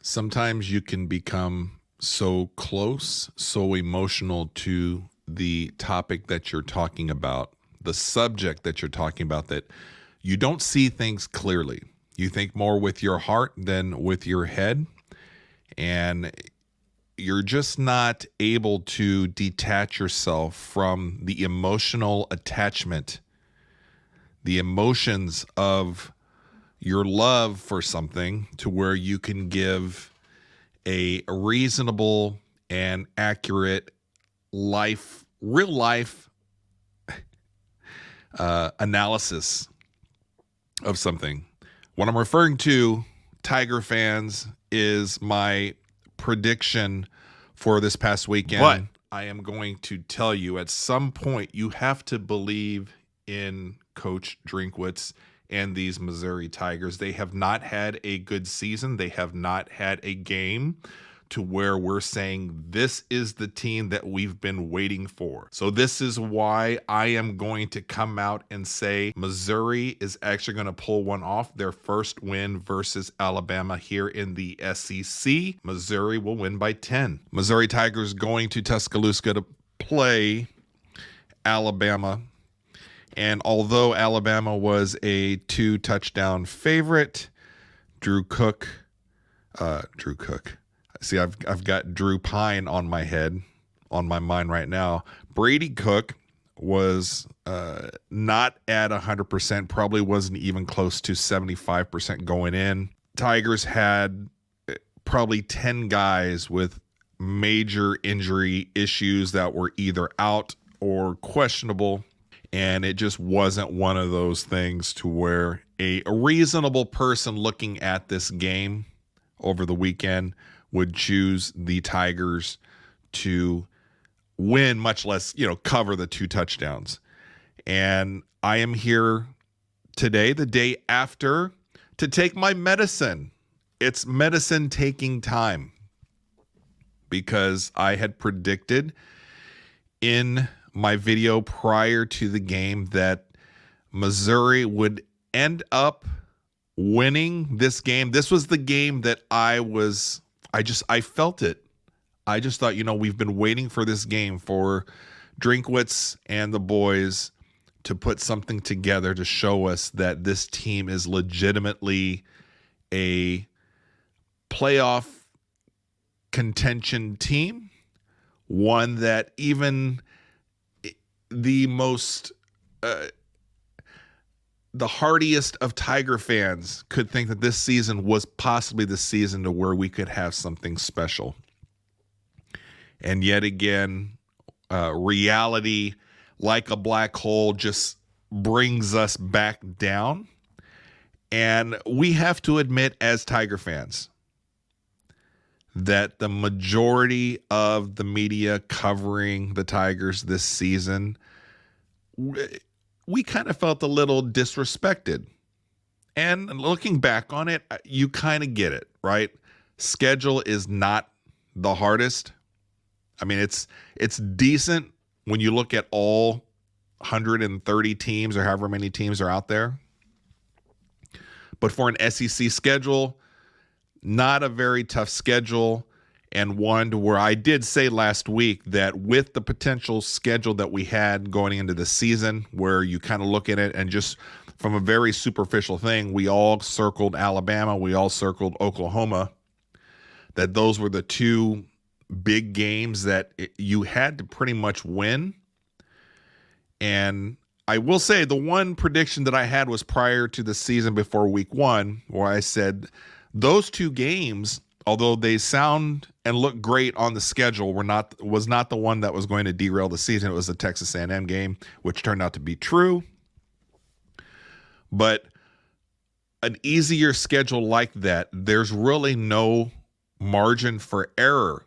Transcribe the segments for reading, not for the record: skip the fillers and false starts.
Sometimes you can become so close, so emotional to the topic that you're talking about, the subject that you're talking about, that you don't see things clearly. You think more with your heart than with your head, and you're just not able to detach yourself from the emotional attachment, the emotions of your love for something, to where you can give a reasonable and accurate real life analysis of something. What I'm referring to, Tiger fans, is my prediction for this past weekend. What? I am going to tell you, at some point, you have to believe in Coach Drinkwitz and these Missouri Tigers. They have not had a good season. They have not had a game to where we're saying this is the team that we've been waiting for. So this is why I am going to come out and say Missouri is actually going to pull one off, their first win versus Alabama here in the SEC. Missouri will win by 10. Missouri Tigers going to Tuscaloosa to play Alabama. And although Alabama was a 2-touchdown favorite, Drew Cook. See, I've got Drew Pine on my mind right now. Brady Cook was not at 100%, probably wasn't even close to 75% going in. Tigers had probably 10 guys with major injury issues that were either out or questionable. And it just wasn't one of those things to where a reasonable person looking at this game over the weekend would choose the Tigers to win, much less, cover the 2 touchdowns. And I am here today, the day after, to take my medicine. It's medicine taking time, because I had predicted in my video prior to the game that Missouri would end up winning this game. This was the game that I felt it. I just thought, we've been waiting for this game, for Drinkwitz and the boys to put something together to show us that this team is legitimately a playoff contention team, one that even the most the hardiest of Tiger fans could think that this season was possibly the season to where we could have something special. And yet again, reality, like a black hole, just brings us back down. And we have to admit, as Tiger fans, that the majority of the media covering the Tigers this season, we kind of felt a little disrespected. And looking back on it, you kind of get it, right? Schedule is not the hardest. I mean, it's decent when you look at all 130 teams or however many teams are out there. But for an SEC schedule, not a very tough schedule, and one to where I did say last week that with the potential schedule that we had going into the season, where you kind of look at it and just from a very superficial thing, we all circled Alabama, we all circled Oklahoma, that those were the 2 big games that you had to pretty much win. And I will say the one prediction that I had was prior to the season, before week 1, where I said those 2 games, although they sound and look great on the schedule, was not the one that was going to derail the season. It was the Texas A&M game, which turned out to be true. But an easier schedule like that, there's really no margin for error,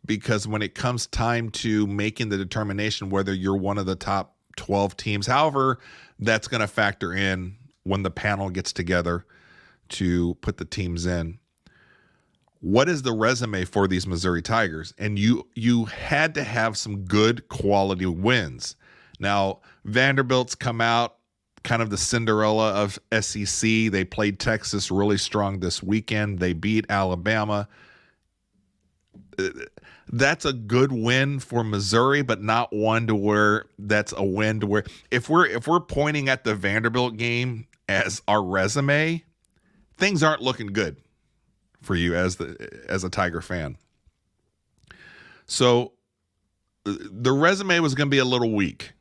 because when it comes time to making the determination whether you're one of the top 12 teams, however that's going to factor in when the panel gets together to put the teams in, what is the resume for these Missouri Tigers? And you had to have some good quality wins. Now, Vanderbilt's come out, kind of the Cinderella of SEC. They played Texas really strong this weekend. They beat Alabama. That's a good win for Missouri, but not one to where that's a win to where if we're pointing at the Vanderbilt game as our resume, things aren't looking good for you as a Tiger fan. So the resume was going to be a little weak.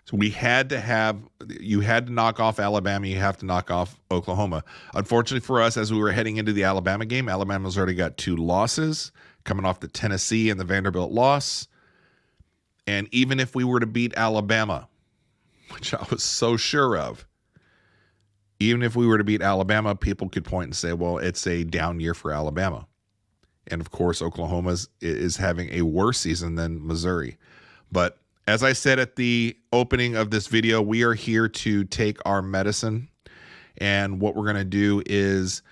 So you had to knock off Alabama. You have to knock off Oklahoma. Unfortunately for us, as we were heading into the Alabama game, Alabama's already got 2 losses coming off the Tennessee and the Vanderbilt loss. And even if we were to beat Alabama, which I was so sure of, even if we were to beat Alabama, people could point and say, well, it's a down year for Alabama. And of course, Oklahoma is having a worse season than Missouri. But as I said at the opening of this video, we are here to take our medicine. And what we're going to do is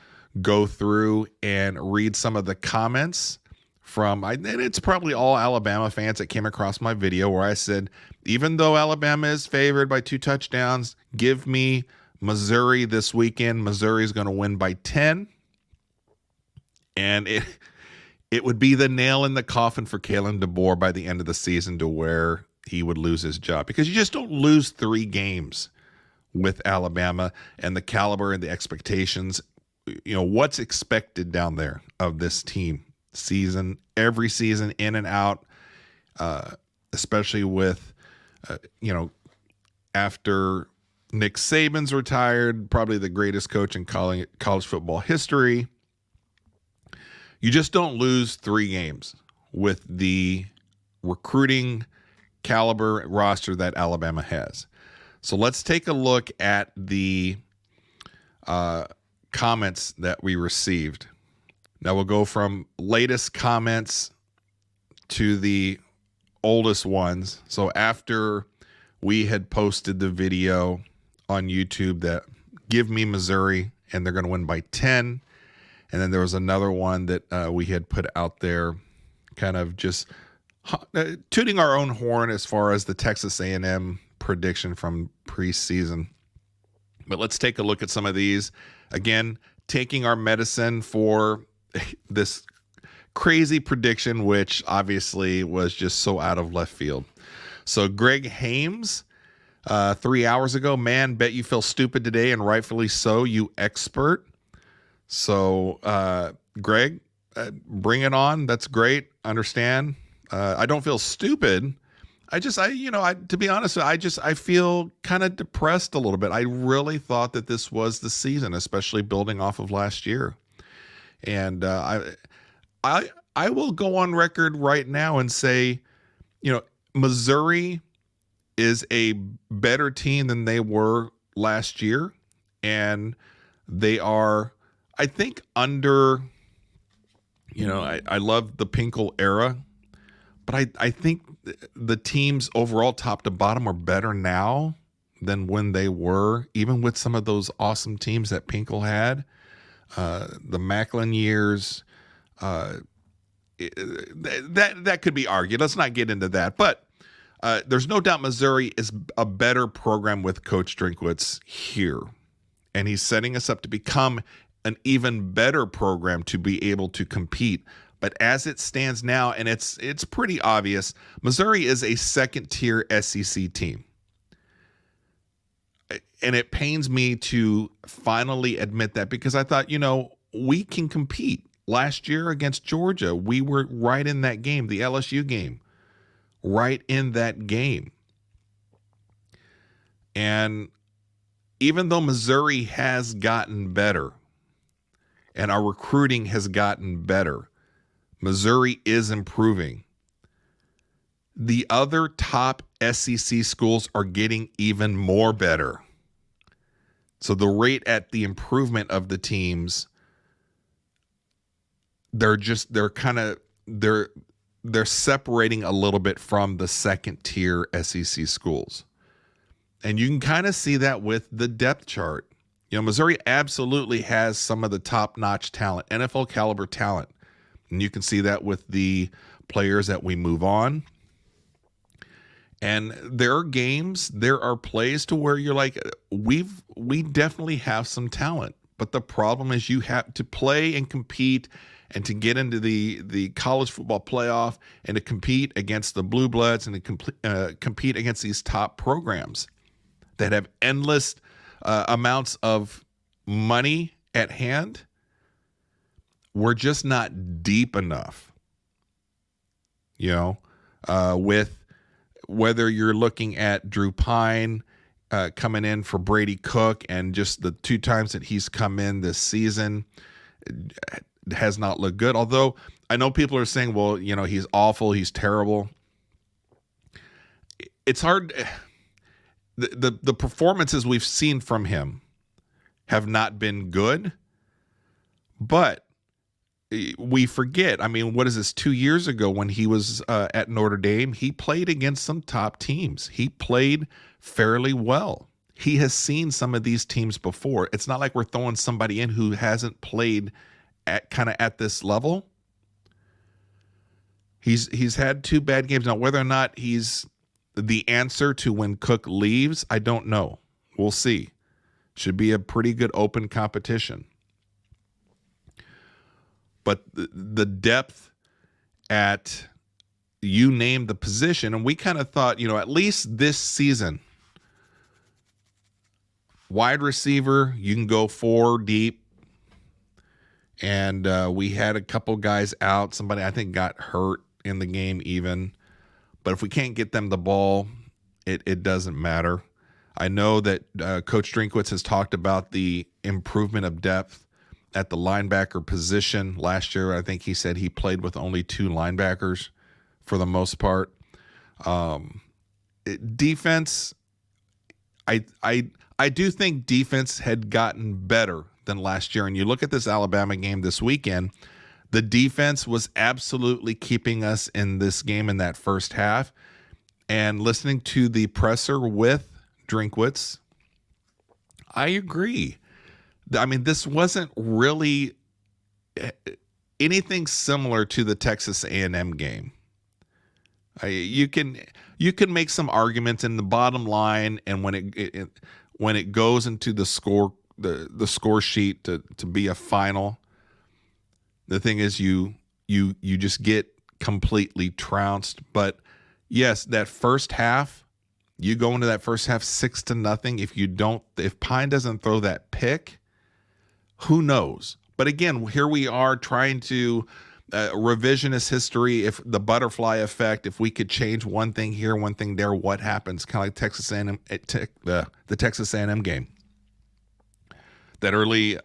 go through and read some of the comments from, and it's probably all Alabama fans that came across my video where I said, even though Alabama is favored by 2 touchdowns, give me Missouri this weekend. Missouri is going to win by 10. And it would be the nail in the coffin for Kalen DeBoer by the end of the season to where he would lose his job, because you just don't lose 3 games with Alabama and the caliber and the expectations. You know, what's expected down there of this team every season in and out, especially with, after Nick Saban's retired, probably the greatest coach in college football history. You just don't lose 3 games with the recruiting caliber roster that Alabama has. So let's take a look at the comments that we received. Now we'll go from latest comments to the oldest ones. So after we had posted the video on YouTube that give me Missouri and they're going to win by 10. And then there was another one that we had put out there kind of just tooting our own horn as far as the Texas A&M prediction from preseason. But let's take a look at some of these. Again, taking our medicine for this crazy prediction, which obviously was just so out of left field. So Greg Hames, 3 hours ago, man, bet you feel stupid today, and rightfully so, you expert. So, Greg, bring it on. That's great. Understand. I don't feel stupid. To be honest, I feel kind of depressed a little bit. I really thought that this was the season, especially building off of last year. And I will go on record right now and say, Missouri is a better team than they were last year. And they are, I think, under, I love the Pinkel era, but I think the teams overall, top to bottom, are better now than when they were, even with some of those awesome teams that Pinkel had. The Macklin years, that could be argued. Let's not get into that. But there's no doubt Missouri is a better program with Coach Drinkwitz here. And he's setting us up to become an even better program to be able to compete. But as it stands now, and it's pretty obvious, Missouri is a second-tier SEC team. And it pains me to finally admit that, because I thought, we can compete. Last year against Georgia, we were right in that game, the LSU game, right in that game. And even though Missouri has gotten better and our recruiting has gotten better, Missouri is improving. The other top SEC schools are getting even more better. So the rate at the improvement of the teams, they're separating a little bit from the second tier SEC schools. And you can kind of see that with the depth chart. Missouri absolutely has some of the top-notch talent, NFL caliber talent. And you can see that with the players that we move on. And there are games, there are plays to where you're like, we definitely have some talent. But the problem is you have to play and compete and to get into the college football playoff and to compete against the Blue Bloods and to compete against these top programs that have endless amounts of money at hand. We're just not deep enough, with whether you're looking at Drew Pine coming in for Brady Cook, and just the 2 times that he's come in this season has not looked good. Although I know people are saying, well, he's awful, he's terrible. It's hard. The performances we've seen from him have not been good, but we forget. I mean, what is this? 2 years ago when he was at Notre Dame, he played against some top teams. He played fairly well. He has seen some of these teams before. It's not like we're throwing somebody in who hasn't played at this level. He's had 2 bad games. Now, whether or not he's the answer to when Cook leaves, I don't know. We'll see. Should be a pretty good open competition. But the depth at, you named the position, and we kind of thought, at least this season, wide receiver, you can go 4 deep. And we had a couple guys out. Somebody, I think, got hurt in the game even. But if we can't get them the ball, it doesn't matter. I know that Coach Drinkwitz has talked about the improvement of depth at the linebacker position. Last year, I think he said he played with only 2 linebackers for the most part. Defense, I do think defense had gotten better than last year. And you look at this Alabama game this weekend, the defense was absolutely keeping us in this game in that first half. And listening to the presser with Drinkwitz, I agree. I mean, this wasn't really anything similar to the Texas A&M game. You can make some arguments in the bottom line, and when it goes into the score sheet to be a final, the thing is you just get completely trounced. But yes, that first half, you go into that first half 6-0. If Pine doesn't throw that pick, who knows? But again, here we are trying to revisionist history. If the butterfly effect, if we could change one thing here, one thing there, what happens? Kind of like Texas A&M, the Texas A&M game. That early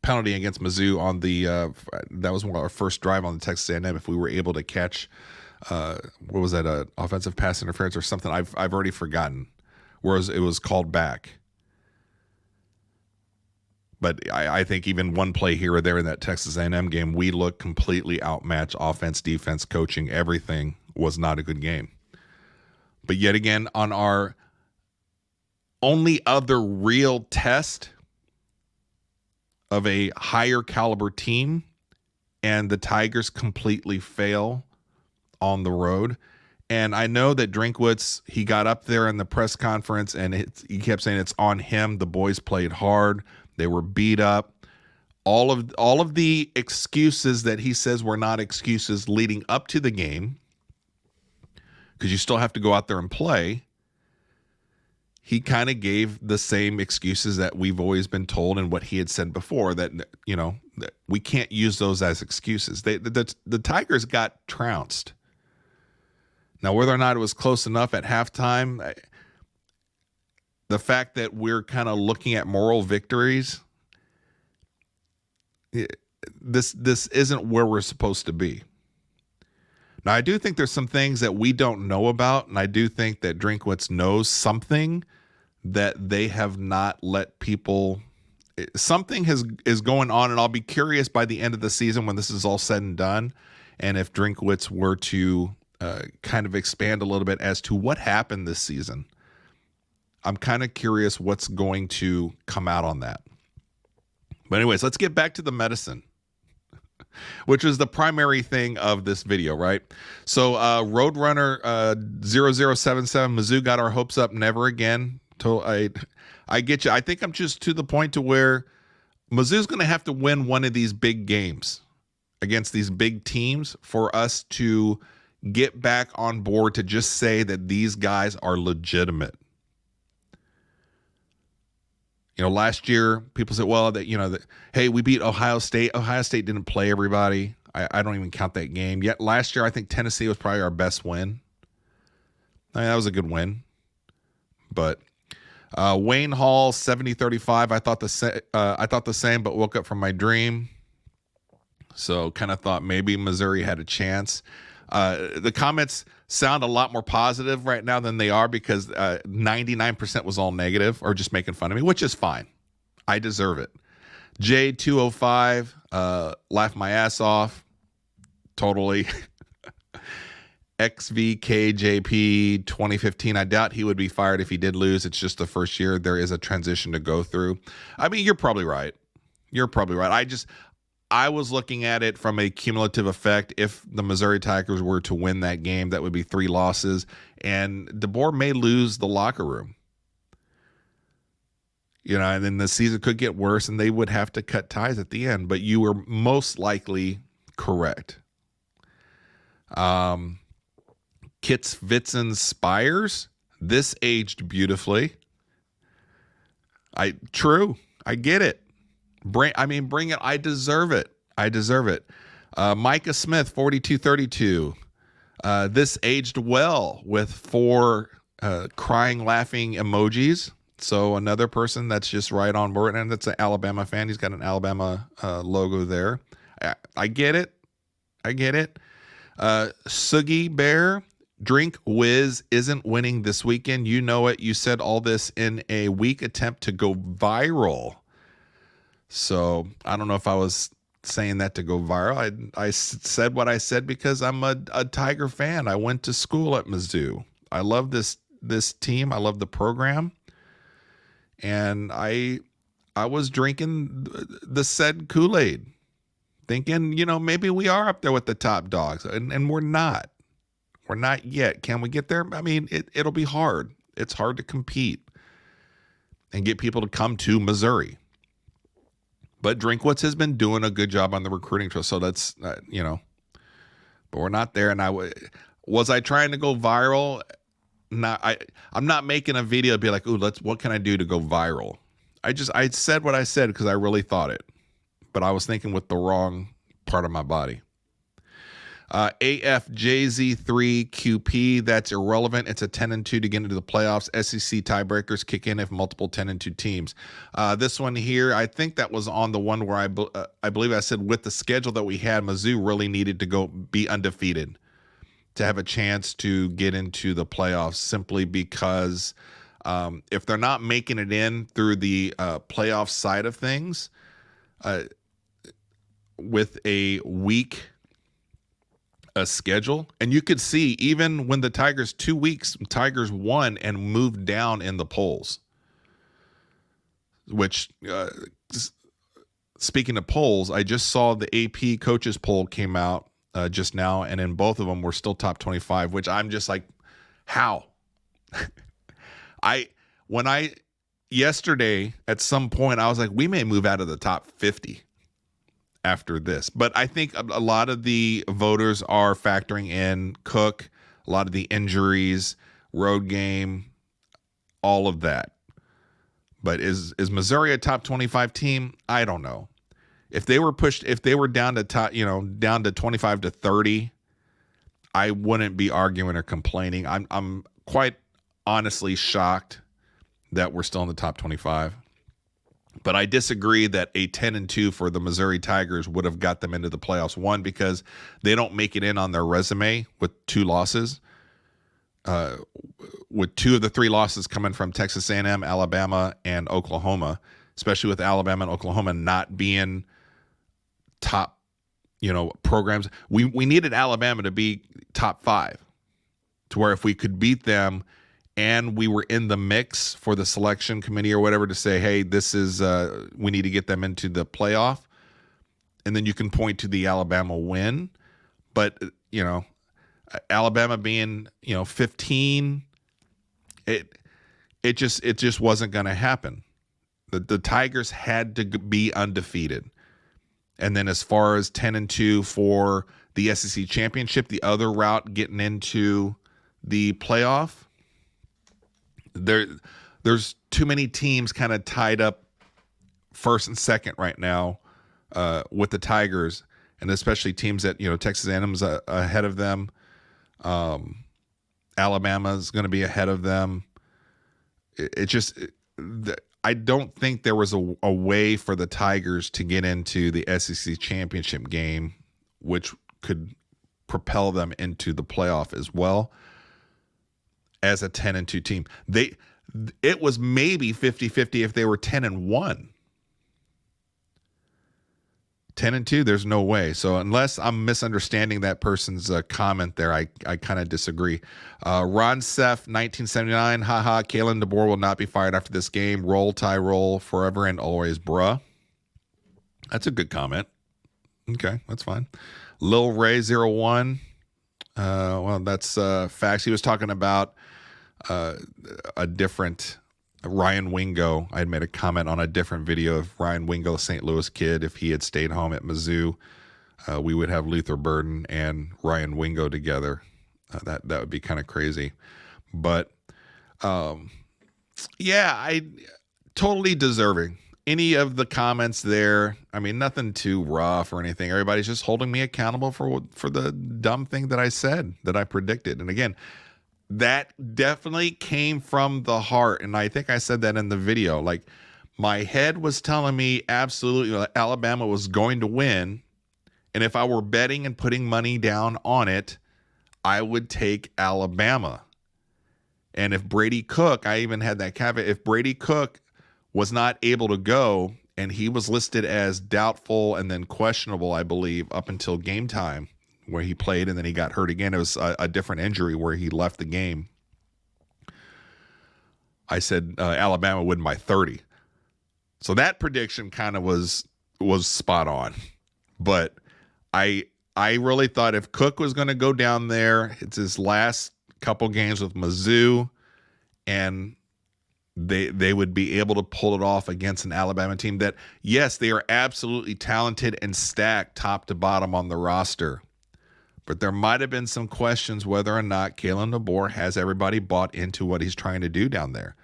penalty against Mizzou on that was our first drive on the Texas A&M. If we were able to catch, what was that? Offensive pass interference or something? I've already forgotten. Whereas it was called back. But I think even one play here or there in that Texas A&M game, we looked completely outmatched. Offense, defense, coaching, everything was not a good game. But yet again, on our only other real test of a higher caliber team, and the Tigers completely fail on the road. And I know that Drinkwitz, he got up there in the press conference and he kept saying it's on him. The boys played hard. They were beat up. All of the excuses that he says were not excuses leading up to the game, because you still have to go out there and play. He kind of gave the same excuses that we've always been told and what he had said before, that that we can't use those as excuses. The Tigers got trounced. Now, whether or not it was close enough at halftime, the fact that we're kind of looking at moral victories, this isn't where we're supposed to be. Now, I do think there's some things that we don't know about, and I do think that Drinkwitz knows something that they have not let people. Something is going on, and I'll be curious by the end of the season when this is all said and done, and if Drinkwitz were to kind of expand a little bit as to what happened this season. I'm kind of curious what's going to come out on that. But anyways, let's get back to the medicine. which was the primary thing of this video, right? So Roadrunner 0077, Mizzou got our hopes up, never again. I get you. I think I'm just to the point to where Mizzou's going to have to win one of these big games against these big teams for us to get back on board to just say that these guys are legitimate. You know, last year people said, well, that, you know, that, hey, we beat Ohio State. Ohio State didn't play everybody. I don't even count that game. Yet last year, I think Tennessee was probably our best win. I mean, that was a good win. But Wayne Hall, 70-35. I thought the same, but woke up from my dream. So kind of thought maybe Missouri had a chance. The comments sound a lot more positive right now than they are because 99% was all negative or just making fun of me, which is fine. I deserve it. J205, laugh my ass off. Totally. XVKJP 2015. I doubt he would be fired if he did lose. It's just the first year. There is a transition to go through. I mean, you're probably right. You're probably right. I was looking at it from a cumulative effect. If the Missouri Tigers were to win that game, that would be 3 losses, and DeBoer may lose the locker room. You know, and then the season could get worse, and they would have to cut ties at the end. But you were most likely correct. Kits Vitson Spires. This aged beautifully. True. I get it. Bring it. I deserve it. Micah Smith, 4232. This aged well with 4 crying, laughing emojis. So another person that's just right on board, and that's an Alabama fan. He's got an Alabama logo there. I get it. Soogie Bear, Drink Whiz isn't winning this weekend. You know it. You said all this in a weak attempt to go viral. So I don't know if I was saying that to go viral. I said what I said because I'm a Tiger fan. I went to school at Mizzou. I love this team. I love the program. And I was drinking the said Kool-Aid, thinking, you know, maybe we are up there with the top dogs, and we're not. We're not yet. Can we get there? I mean, it'll be hard. It's hard to compete and get people to come to Missouri. But Drinkwitz has been doing a good job on the recruiting trail, so that's but we're not there. And was I trying to go viral? I'm not making a video to be like, ooh, what can I do to go viral? I said what I said because I really thought it, but I was thinking with the wrong part of my body. AFJZ3QP, that's irrelevant. It's a 10-2 to get into the playoffs. SEC tiebreakers kick in if multiple 10-2 teams. This one here, I think that was on the one where I believe I said with the schedule that we had, Mizzou really needed to go be undefeated to have a chance to get into the playoffs, simply because if they're not making it in through the playoff side of things with a weak schedule, and you could see even when the Tigers 2 weeks, Tigers won and moved down in the polls, which speaking of polls, I just saw the AP coaches poll came out just now, and in both of them we're still top 25, which I'm just like, how? Yesterday at some point I was like, we may move out of the top 50 after this. But I think a lot of the voters are factoring in Cook, a lot of the injuries, road game, all of that. But is Missouri a top 25 team? I don't know. If they were down to down to 25 to 30, I wouldn't be arguing or complaining. I'm quite honestly shocked that we're still in the top 25. But I disagree that a 10-2 for the Missouri Tigers would have got them into the playoffs. One, because they don't make it in on their resume with 2 losses, with 2 of the 3 losses coming from Texas A&M, Alabama, and Oklahoma, especially with Alabama and Oklahoma not being top, programs. We needed Alabama to be top 5 to where if we could beat them and we were in the mix for the selection committee or whatever to say, hey, this is we need to get them into the playoff. and then you can point to the Alabama win. But, Alabama being, 15, it just wasn't going to happen. The Tigers had to be undefeated. And then as far as 10-2 for the SEC championship, the other route getting into the playoff, there's too many teams kind of tied up first and second right now with the Tigers, and especially teams that, Texas A&M's ahead of them. Alabama's going to be ahead of them. I don't think there was a way for the Tigers to get into the SEC championship game, which could propel them into the playoff as well as a 10-2 team. It was maybe 50-50 if they were 10-1. 10-2, there's no way. So unless I'm misunderstanding that person's comment there, I kind of disagree. Ron Seff, 1979, haha, Kalen DeBoer will not be fired after this game. Roll, tie, roll, forever and always, bruh. That's a good comment. Okay, that's fine. Lil Ray 01, well, that's facts. He was talking about a different Ryan Wingo. I had made a comment on a different video of Ryan Wingo, St. Louis kid. If he had stayed home at Mizzou, we would have Luther Burden and Ryan Wingo together. That would be kind of crazy. But yeah, I totally deserving. Any of the comments there, I mean, nothing too rough or anything. Everybody's just holding me accountable for the dumb thing that I said, that I predicted. And again, that definitely came from the heart. And I think I said that in the video. Like, my head was telling me absolutely Alabama was going to win. And if I were betting and putting money down on it, I would take Alabama. And if Brady Cook, I even had that caveat, if Brady Cook was not able to go, and he was listed as doubtful and then questionable, I believe, up until game time, where he played and then he got hurt again. It was a different injury where he left the game. I said Alabama win by 30. So that prediction kind of was spot on. But I really thought if Cook was going to go down there, it's his last couple games with Mizzou, and they would be able to pull it off against an Alabama team that, yes, they are absolutely talented and stacked top to bottom on the roster. But there might have been some questions whether or not Kalen DeBoer has everybody bought into what he's trying to do down there.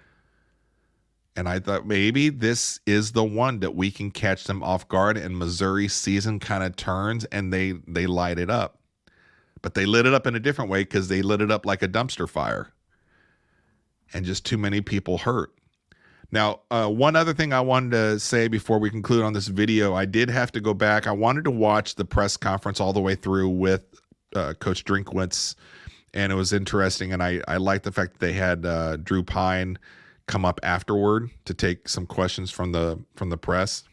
And I thought maybe this is the one that we can catch them off guard, and Missouri's season kind of turns and they light it up. But they lit it up in a different way, because they lit it up like a dumpster fire. And just too many people hurt. Now, one other thing I wanted to say before we conclude on this video, I did have to go back. I wanted to watch the press conference all the way through with Coach Drinkwitz, and it was interesting. And I liked the fact that they had Drew Pine come up afterward to take some questions from the press,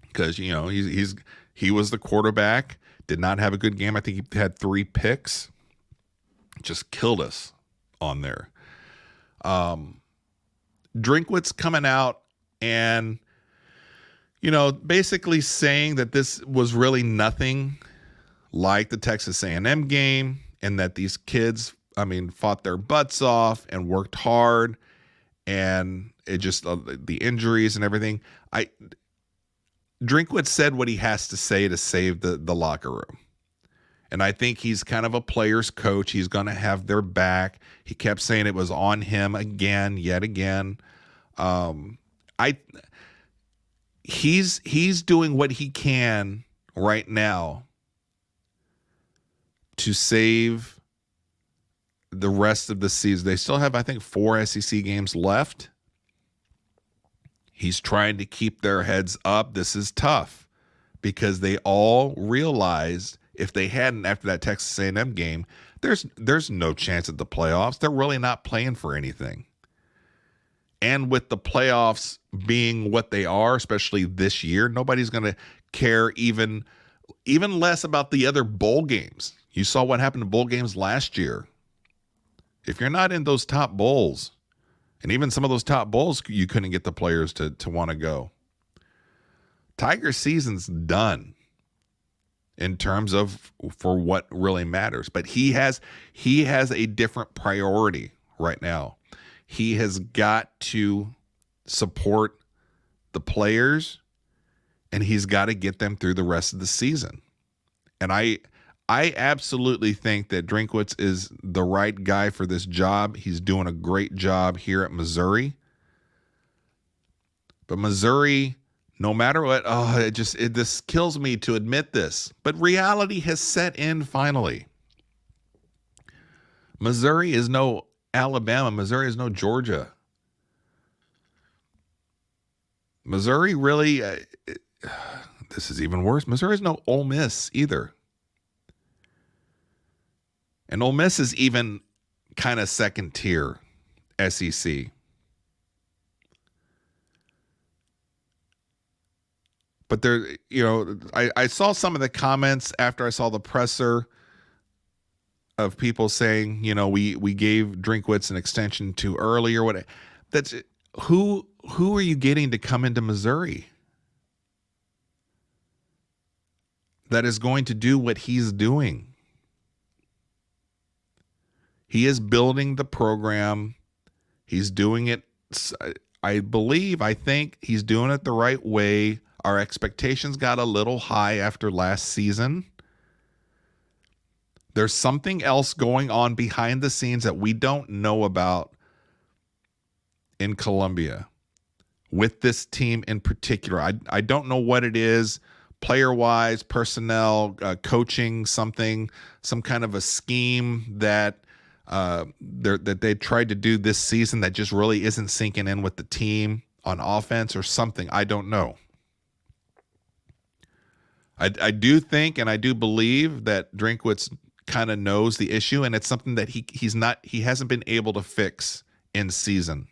because he was the quarterback, did not have a good game. I think he had 3 picks, just killed us on there. Drinkwitz coming out and basically saying that this was really nothing like the Texas A&M game, and that these kids, fought their butts off and worked hard, and it just the injuries and everything. Drinkwitz said what he has to say to save the locker room. And I think he's kind of a player's coach. He's going to have their back. He kept saying it was on him yet again. He's doing what he can right now to save the rest of the season. They still have, I think, 4 SEC games left. He's trying to keep their heads up. This is tough, because they all realized if they hadn't, after that Texas A&M game, there's no chance at the playoffs. They're really not playing for anything. And with the playoffs being what they are, especially this year, nobody's going to care even less about the other bowl games. You saw what happened to bowl games last year. If you're not in those top bowls, and even some of those top bowls, you couldn't get the players to want to go. Tiger season's done. in terms of for what really matters. But he has a different priority right now. He has got to support the players, and he's got to get them through the rest of the season. And I absolutely think that Drinkwitz is the right guy for this job. He's doing a great job here at Missouri. But Missouri, no matter what, this kills me to admit this, but reality has set in finally. Missouri is no Alabama. Missouri is no Georgia. Missouri really, this is even worse. Missouri is no Ole Miss either. And Ole Miss is even kind of second tier SEC. But there, I saw some of the comments after I saw the presser of people saying, we gave Drinkwitz an extension too early or what. That's who are you getting to come into Missouri that is going to do what he's doing? He is building the program. He's doing it. I think he's doing it the right way. Our expectations got a little high after last season. There's something else going on behind the scenes that we don't know about in Columbia with this team in particular. I don't know what it is, player-wise, personnel, coaching, some kind of a scheme that they tried to do this season that just really isn't sinking in with the team on offense or something. I don't know. I do think and I do believe that Drinkwitz kind of knows the issue, and it's something that he hasn't been able to fix in season.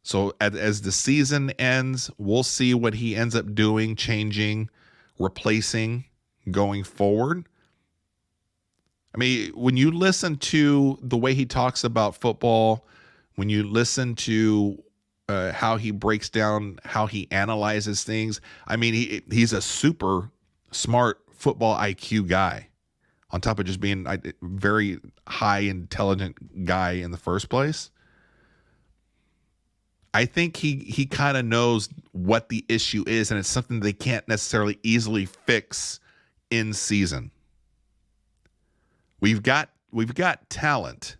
So as the season ends, we'll see what he ends up doing, changing, replacing going forward. I mean, when you listen to the way he talks about football, when you listen to how he breaks down, how he analyzes things, I mean, he's a super smart football IQ guy, on top of just being a very high intelligent guy in the first place. I think he kind of knows what the issue is, and it's something they can't necessarily easily fix in season. We've got talent,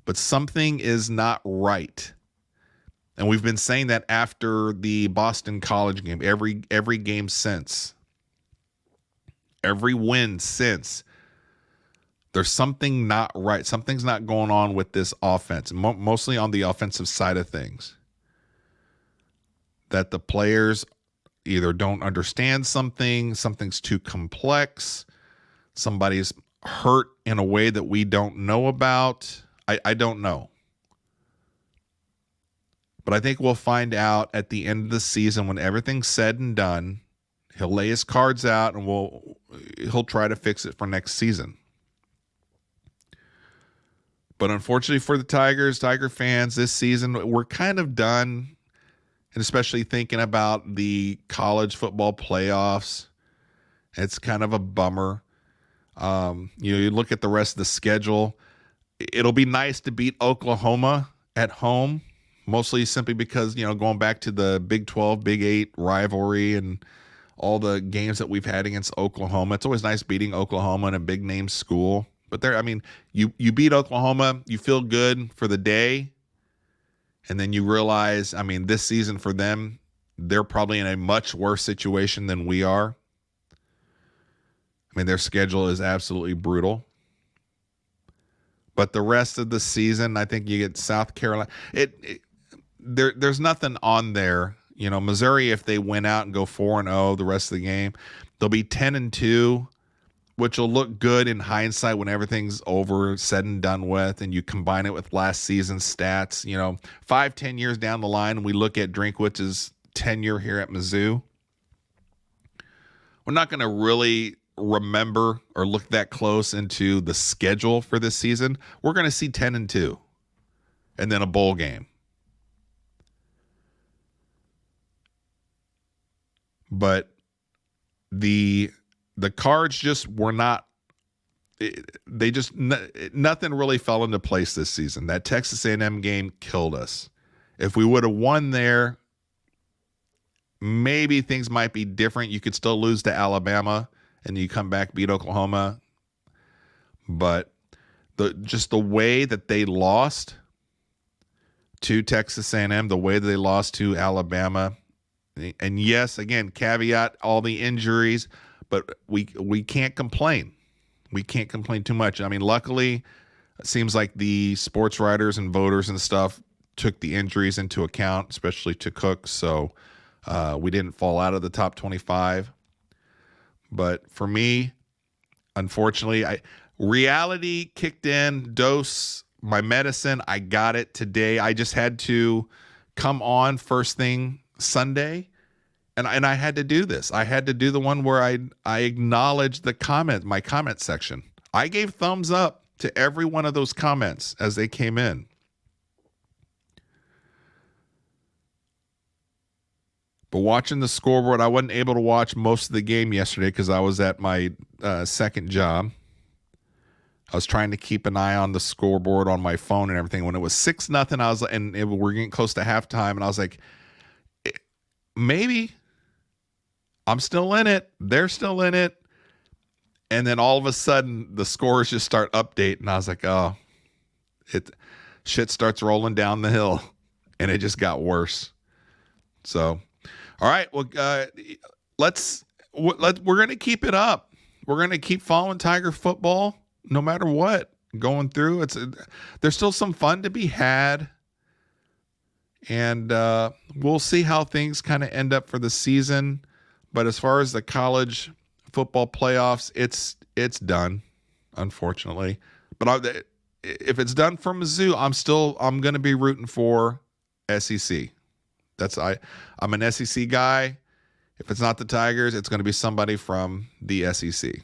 but something is not right. And we've been saying that after the Boston College game, every game since, every win since. There's something not right. Something's not going on with this offense, mostly on the offensive side of things. That the players either don't understand something's too complex, somebody's hurt in a way that we don't know about. I don't know. But I think we'll find out at the end of the season when everything's said and done. He'll lay his cards out and he'll try to fix it for next season. But unfortunately for the Tiger fans, this season we're kind of done, and especially thinking about the college football playoffs, it's kind of a bummer. You look at the rest of the schedule. It'll be nice to beat Oklahoma at home, mostly simply because, going back to the Big 12, Big 8 rivalry and all the games that we've had against Oklahoma. It's always nice beating Oklahoma in a big name school. But you beat Oklahoma, you feel good for the day, and then you realize, this season for them, they're probably in a much worse situation than we are. Their schedule is absolutely brutal. But the rest of the season, I think you get South Carolina. There's nothing on there. Missouri, if they win out and go 4-0 the rest of the game, they'll be 10-2, which will look good in hindsight when everything's over, said and done with, and you combine it with last season's stats. 5-10 years down the line, we look at Drinkwitz's tenure here at Mizzou. We're not going to really remember or look that close into the schedule for this season. We're going to see 10-2 and then a bowl game. But the the Cards just were not. They just nothing really fell into place this season. That Texas A&M game killed us. If we would have won there, maybe things might be different. You could still lose to Alabama and you come back, beat Oklahoma. But the way that they lost to Texas A&M, the way that they lost to Alabama, and yes, again, caveat all the injuries, but we can't complain. We can't complain too much. I mean, luckily, it seems like the sports writers and voters and stuff took the injuries into account, especially to Cook. So we didn't fall out of the top 25. But for me, unfortunately, reality kicked in, dose my medicine. I got it today. I just had to come on first thing Sunday. And I had to do this. I had to do the one where I acknowledged my comment section. I gave thumbs up to every one of those comments as they came in. But watching the scoreboard, I wasn't able to watch most of the game yesterday because I was at my second job. I was trying to keep an eye on the scoreboard on my phone and everything. When it was 6-0, we're getting close to halftime, and I was like, maybe I'm still in it. They're still in it. And then all of a sudden, the scores just start updating. And I was like, oh, shit starts rolling down the hill. And it just got worse. So, all right. Well, we're going to keep it up. We're going to keep following Tiger football no matter what going through. There's still some fun to be had. And we'll see how things kind of end up for the season. But as far as the college football playoffs, it's done, unfortunately. But if it's done for Mizzou, I'm going to be rooting for SEC. I'm an SEC guy. If it's not the Tigers, it's going to be somebody from the SEC.